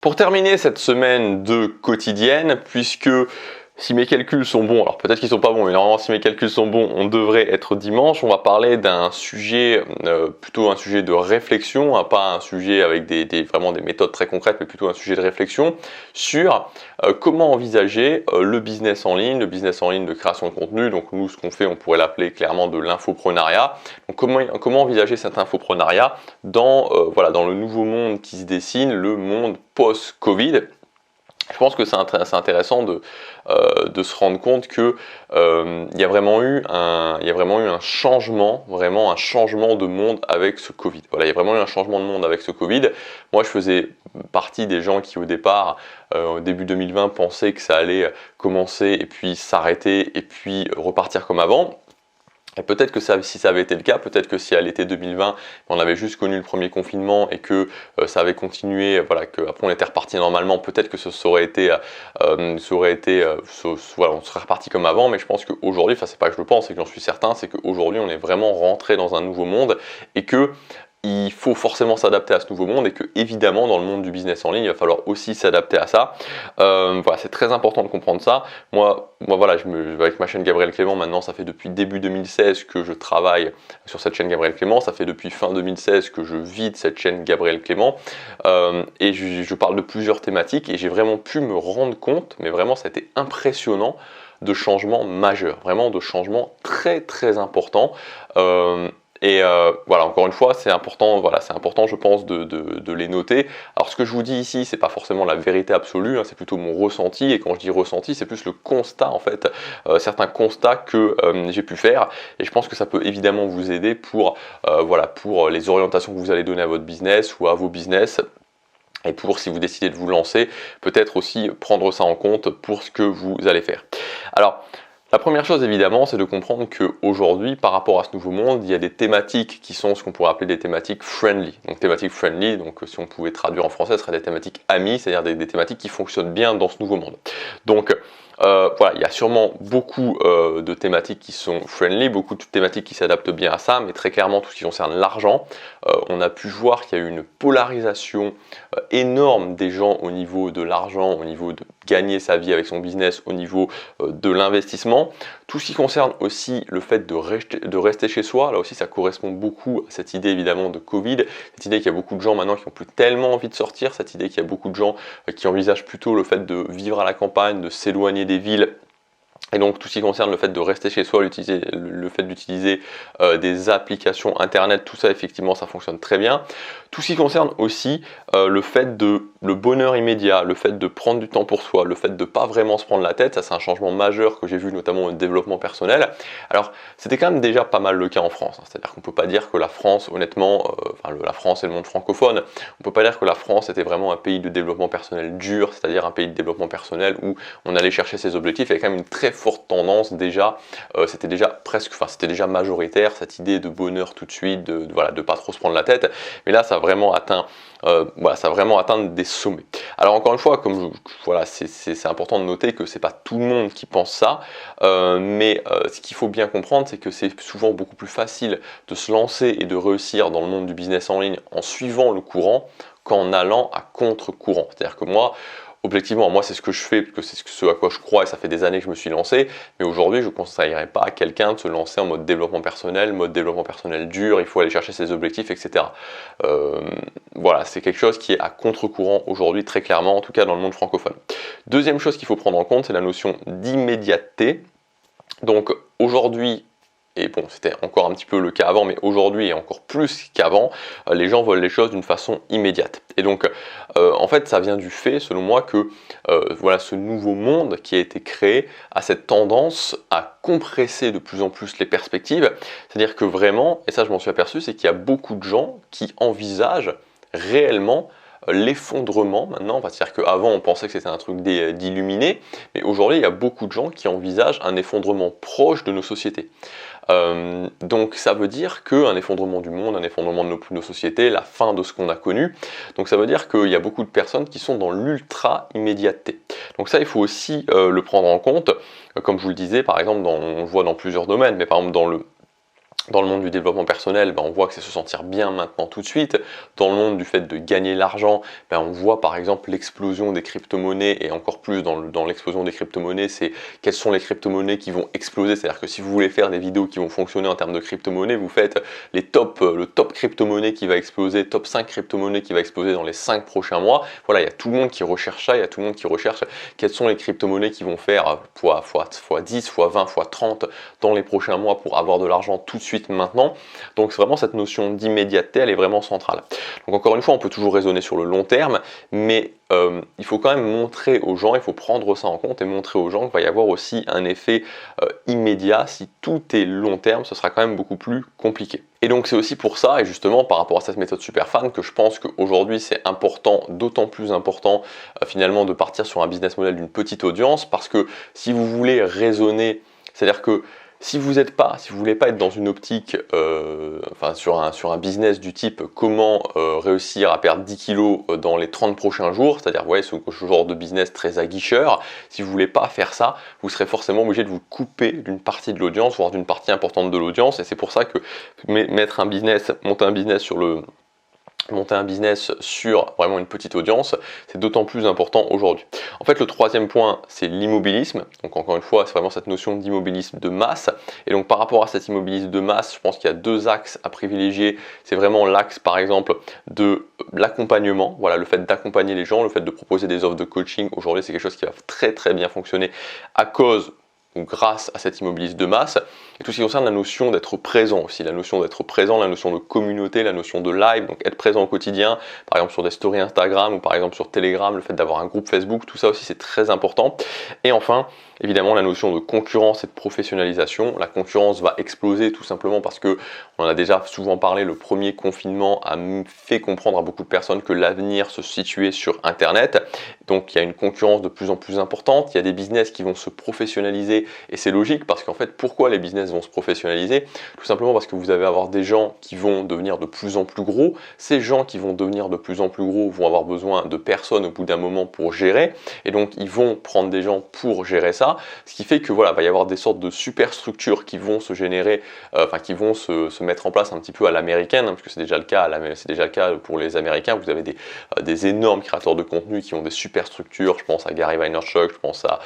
Pour terminer cette semaine de quotidienne, puisque si mes calculs sont bons, alors peut-être qu'ils sont pas bons, mais normalement si mes calculs sont bons, on devrait être dimanche. On va parler d'un sujet, plutôt un sujet de réflexion, hein, pas un sujet avec vraiment des méthodes très concrètes, mais plutôt un sujet de réflexion sur comment envisager le business en ligne de création de contenu. Donc nous, ce qu'on fait, on pourrait l'appeler clairement de l'infoprenariat. Donc comment envisager cet infoprenariat dans le nouveau monde qui se dessine, le monde post-Covid. Je pense que c'est intéressant de se rendre compte que il y a vraiment eu un changement, vraiment un changement de monde avec ce Covid. Voilà, il y a vraiment eu un changement de monde avec ce Covid. Moi, je faisais partie des gens qui, au départ, au début 2020, pensaient que ça allait commencer et puis s'arrêter et puis repartir comme avant. Et peut-être que si ça avait été le cas, peut-être que si à l'été 2020, on avait juste connu le premier confinement et que ça avait continué, voilà, qu'après on était reparti normalement, peut-être que on serait reparti comme avant, mais je pense qu'aujourd'hui, enfin c'est pas que je le pense, c'est que j'en suis certain, c'est qu'aujourd'hui on est vraiment rentré dans un nouveau monde et que il faut forcément s'adapter à ce nouveau monde et que évidemment dans le monde du business en ligne il va falloir aussi s'adapter à ça. Voilà, c'est très important de comprendre ça. Moi voilà, avec ma chaîne Gabriel Clément, maintenant ça fait depuis début 2016 que je travaille sur cette chaîne Gabriel Clément, ça fait depuis fin 2016 que je vis de cette chaîne Gabriel Clément et je parle de plusieurs thématiques et j'ai vraiment pu me rendre compte, mais vraiment ça a été impressionnant, de changements majeurs, vraiment de changements très très importants. Voilà, encore une fois, c'est important, je pense, de les noter. Alors, ce que je vous dis ici, c'est pas forcément la vérité absolue, hein, c'est plutôt mon ressenti. Et quand je dis ressenti, c'est plus le constat, en fait, certains constats que j'ai pu faire. Et je pense que ça peut évidemment vous aider pour les orientations que vous allez donner à votre business ou à vos business. Et pour, si vous décidez de vous lancer, peut-être aussi prendre ça en compte pour ce que vous allez faire. Alors, la première chose évidemment, c'est de comprendre qu'aujourd'hui, par rapport à ce nouveau monde, il y a des thématiques qui sont ce qu'on pourrait appeler des thématiques friendly. Donc thématiques friendly, donc si on pouvait traduire en français, ce serait des thématiques amies, c'est-à-dire des thématiques qui fonctionnent bien dans ce nouveau monde. Donc voilà, il y a sûrement beaucoup de thématiques qui sont friendly, beaucoup de thématiques qui s'adaptent bien à ça, mais très clairement tout ce qui concerne l'argent, on a pu voir qu'il y a eu une polarisation énorme des gens au niveau de l'argent, au niveau de gagner sa vie avec son business, au niveau de l'investissement. Tout ce qui concerne aussi le fait de rester chez soi, là aussi ça correspond beaucoup à cette idée évidemment de Covid, cette idée qu'il y a beaucoup de gens maintenant qui n'ont plus tellement envie de sortir, cette idée qu'il y a beaucoup de gens qui envisagent plutôt le fait de vivre à la campagne, de s'éloigner des villes. Et donc tout ce qui concerne le fait de rester chez soi, le fait d'utiliser des applications internet, tout ça effectivement ça fonctionne très bien. Tout ce qui concerne aussi le bonheur immédiat, le fait de prendre du temps pour soi, le fait de ne pas vraiment se prendre la tête, ça c'est un changement majeur que j'ai vu notamment au développement personnel. Alors c'était quand même déjà pas mal le cas en France, hein. C'est-à-dire qu'on ne peut pas dire que la France, honnêtement, la France et le monde francophone, on ne peut pas dire que la France était vraiment un pays de développement personnel dur, c'est-à-dire un pays de développement personnel où on allait chercher ses objectifs. Il y avait quand même une très forte tendance déjà, c'était déjà majoritaire cette idée de bonheur tout de suite, de pas trop se prendre la tête. Mais là, ça a vraiment atteint des sommets. Alors encore une fois, c'est important de noter que c'est pas tout le monde qui pense ça, mais ce qu'il faut bien comprendre, c'est que c'est souvent beaucoup plus facile de se lancer et de réussir dans le monde du business en ligne en suivant le courant qu'en allant à contre-courant. C'est-à-dire que moi, objectivement, moi c'est ce que je fais, parce que c'est ce à quoi je crois et ça fait des années que je me suis lancé, mais aujourd'hui je ne conseillerais pas à quelqu'un de se lancer en mode développement personnel dur, il faut aller chercher ses objectifs, etc. Voilà, c'est quelque chose qui est à contre-courant aujourd'hui très clairement, en tout cas dans le monde francophone. Deuxième chose qu'il faut prendre en compte, c'est la notion d'immédiateté. Donc aujourd'hui, et bon, c'était encore un petit peu le cas avant, mais aujourd'hui et encore plus qu'avant, les gens veulent les choses d'une façon immédiate. Et donc, en fait, ça vient du fait, selon moi, que ce nouveau monde qui a été créé a cette tendance à compresser de plus en plus les perspectives. C'est-à-dire que vraiment, et ça je m'en suis aperçu, c'est qu'il y a beaucoup de gens qui envisagent réellement l'effondrement maintenant, c'est-à-dire qu'avant on pensait que c'était un truc d'illuminé, mais aujourd'hui il y a beaucoup de gens qui envisagent un effondrement proche de nos sociétés. Donc ça veut dire qu'un effondrement du monde, un effondrement de nos sociétés, la fin de ce qu'on a connu, donc ça veut dire qu'il y a beaucoup de personnes qui sont dans l'ultra-immédiateté. Donc ça il faut aussi le prendre en compte, comme je vous le disais, par exemple, on le voit dans plusieurs domaines, mais par exemple Dans le monde du développement personnel, on voit que c'est se sentir bien maintenant tout de suite. Dans le monde du fait de gagner l'argent, on voit par exemple l'explosion des crypto-monnaies, et encore plus dans l'explosion des crypto-monnaies, c'est quelles sont les crypto-monnaies qui vont exploser. C'est-à-dire que si vous voulez faire des vidéos qui vont fonctionner en termes de crypto-monnaies, vous faites le top crypto-monnaie qui va exploser, top 5 crypto-monnaies qui va exploser dans les 5 prochains mois. Voilà, il y a tout le monde qui recherche ça, il y a tout le monde qui recherche quelles sont les crypto-monnaies qui vont faire fois 10, fois 20, fois 30 dans les prochains mois pour avoir de l'argent tout de suite maintenant. Donc c'est vraiment cette notion d'immédiateté, elle est vraiment centrale. Donc encore une fois, on peut toujours raisonner sur le long terme, mais il faut quand même montrer aux gens, il faut prendre ça en compte et montrer aux gens qu'il va y avoir aussi un effet immédiat. Si tout est long terme, ce sera quand même beaucoup plus compliqué. Et donc c'est aussi pour ça, et justement par rapport à cette méthode Superfan, que je pense qu'aujourd'hui c'est important, d'autant plus important finalement de partir sur un business model d'une petite audience, parce que si vous voulez raisonner, c'est-à-dire que si vous voulez pas être dans une optique, sur un business du type comment réussir à perdre 10 kilos dans les 30 prochains jours, c'est-à-dire ce genre de business très aguicheur, si vous voulez pas faire ça, vous serez forcément obligé de vous couper d'une partie de l'audience, voire d'une partie importante de l'audience, et c'est pour ça que monter un business sur vraiment une petite audience, c'est d'autant plus important aujourd'hui. En fait, le troisième point, c'est l'immobilisme. Donc encore une fois, c'est vraiment cette notion d'immobilisme de masse. Et donc par rapport à cet immobilisme de masse, je pense qu'il y a deux axes à privilégier. C'est vraiment l'axe, par exemple, de l'accompagnement. Voilà, le fait d'accompagner les gens, le fait de proposer des offres de coaching. Aujourd'hui, c'est quelque chose qui va très très bien fonctionner à cause ou grâce à cet immobilisme de masse, et tout ce qui concerne la notion d'être présent aussi, la notion d'être présent, la notion de communauté, la notion de live, donc être présent au quotidien, par exemple sur des stories Instagram ou par exemple sur Telegram, le fait d'avoir un groupe Facebook, tout ça aussi c'est très important. Et enfin, évidemment la notion de concurrence et de professionnalisation. La concurrence va exploser tout simplement parce que, on en a déjà souvent parlé, le premier confinement a fait comprendre à beaucoup de personnes que l'avenir se situait sur Internet. Donc il y a une concurrence de plus en plus importante, il y a des business qui vont se professionnaliser, et c'est logique parce qu'en fait, pourquoi les business vont se professionnaliser? Tout simplement parce que vous allez avoir des gens qui vont devenir de plus en plus gros. Ces gens qui vont devenir de plus en plus gros vont avoir besoin de personnes au bout d'un moment pour gérer, et donc ils vont prendre des gens pour gérer ça, ce qui fait que voilà, va y avoir des sortes de super structures qui vont se générer, qui vont se mettre en place un petit peu à l'américaine, parce que c'est déjà le cas pour les Américains. Vous avez des énormes créateurs de contenu qui ont des super structures. Je pense à Gary Vaynerchuk, je pense à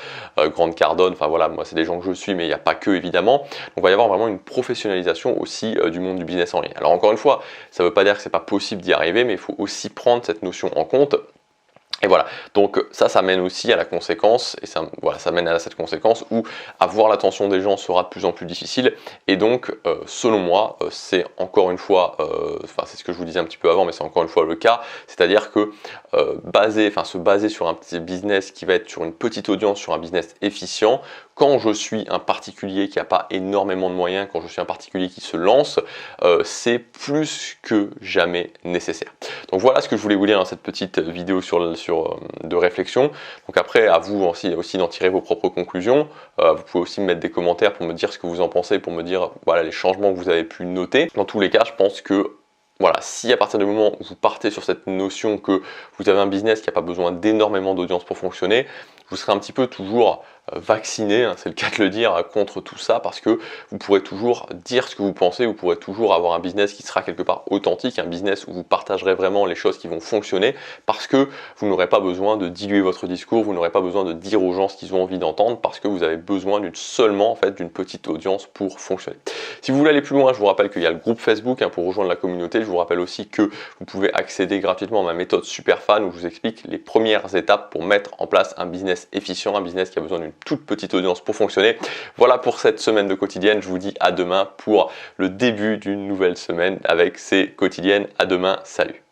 Grant Cardone. Enfin voilà, moi c'est des gens que je suis, mais il n'y a pas que évidemment. Donc il va y avoir vraiment une professionnalisation aussi du monde du business en ligne. Alors encore une fois, ça ne veut pas dire que c'est pas possible d'y arriver, mais il faut aussi prendre cette notion en compte. Et voilà, donc ça mène aussi à la conséquence, et ça mène à cette conséquence où avoir l'attention des gens sera de plus en plus difficile. Et donc, selon moi, c'est encore une fois, c'est ce que je vous disais un petit peu avant, mais c'est encore une fois le cas, c'est-à-dire que se baser sur un petit business qui va être sur une petite audience, sur un business efficient, quand je suis un particulier qui n'a pas énormément de moyens, quand je suis un particulier qui se lance, c'est plus que jamais nécessaire. Donc voilà ce que je voulais vous dire dans cette petite vidéo de réflexion. Donc après, à vous aussi d'en tirer vos propres conclusions. Vous pouvez aussi me mettre des commentaires pour me dire ce que vous en pensez, pour me dire voilà les changements que vous avez pu noter. Dans tous les cas, je pense que voilà, si à partir du moment où vous partez sur cette notion que vous avez un business qui n'a pas besoin d'énormément d'audience pour fonctionner, vous serez un petit peu toujours vacciné, c'est le cas de le dire, contre tout ça, parce que vous pourrez toujours dire ce que vous pensez, vous pourrez toujours avoir un business qui sera quelque part authentique, un business où vous partagerez vraiment les choses qui vont fonctionner, parce que vous n'aurez pas besoin de diluer votre discours, vous n'aurez pas besoin de dire aux gens ce qu'ils ont envie d'entendre, parce que vous avez besoin d'une petite audience pour fonctionner. Si vous voulez aller plus loin, je vous rappelle qu'il y a le groupe Facebook pour rejoindre la communauté. Je vous rappelle aussi que vous pouvez accéder gratuitement à ma méthode Superfan, où je vous explique les premières étapes pour mettre en place un business efficient, un business qui a besoin d'une toute petite audience pour fonctionner. Voilà pour cette semaine de quotidienne. Je vous dis à demain pour le début d'une nouvelle semaine avec ces quotidiennes. À demain, salut.